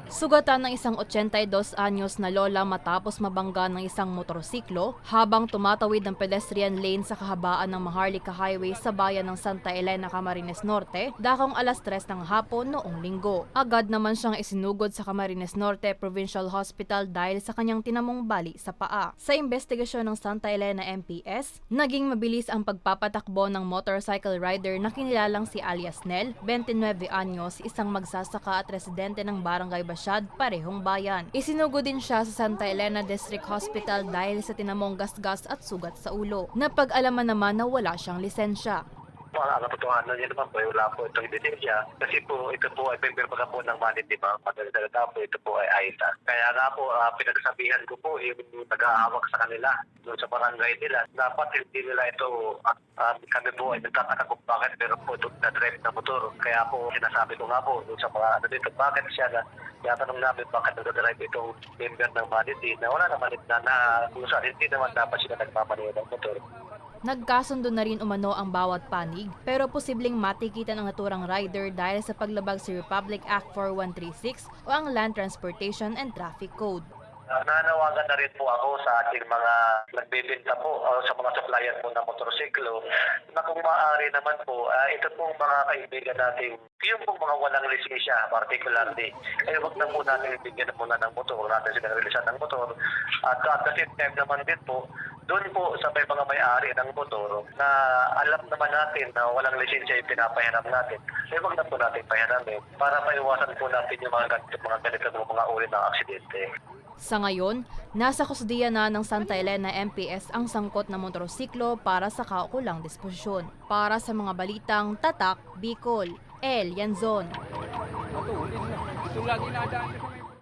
Sugatan ng isang 82 anyos na lola matapos mabangga ng isang motorsiklo habang tumatawid ng pedestrian lane sa kahabaan ng Maharlika Highway sa bayan ng Santa Elena, Camarines Norte, dakong 3:00 ng hapon noong Linggo. Agad naman siyang isinugod sa Camarines Norte Provincial Hospital dahil sa kanyang tinamong bali sa paa. Sa investigasyon ng Santa Elena MPS, naging mabilis ang pagpapatakbo ng motorcycle rider na kinilalang si alias Nel, 29 anyos, isang magsasaka at residente ng Barangay Basyad, parehong bayan. Isinugod din siya sa Santa Elena District Hospital dahil sa tinamong gasgas at sugat sa ulo. Napag-alaman naman na wala siyang lisensya. Ang katotohanan niya naman po, wala po itong ebidensya. Kasi po, ito po ay member pa po ng manit, di ba? Pagdadagda po, ito po ay AITA. Kaya nga po, pinagsabihan ko po yung nag-aawak sa kanila doon sa barangay nila. Dapat hindi nila ito, kami po ay nagtataka kung bakit, pero po ito na-drive na motor. Kaya po, sinasabi ko nga po doon sa mga ano dito, bakit siya na tinatanong namin bakit nag-drive itong member ng manit, na wala naman na kung saan hindi naman dapat sila nagmamaneho ng motor. Nagkasundo na rin umano ang bawat panig, pero posibleng matikitan ang naturang rider dahil sa paglabag sa Republic Act 4136 o ang Land Transportation and Traffic Code. Nanawagan na rin po ako sa ating mga nagbebenta po o sa mga supplier po ng motorsiklo na kung maaari naman po, ito pong mga kaibigan natin, yung pong mga walang lisensya particularly, ay huwag na po natin ibigyan na muna ng motor, huwag natin silang releasean ng motor. At the same time naman din po, doon po sa may mga may-ari ng motor na alam naman natin na walang lisensya yung pinapahiram natin, ay huwag na po natin pahiramin para maiwasan po natin yung mga ganito mga uri ng aksidente. Sa ngayon, nasa kusdiya na ng Santa Elena MPS ang sangkot na motorsiklo para sa kaukulang disposisyon. Para sa mga balitang Tatak, Bicol, El Yanzon. Ito lagi nadaan.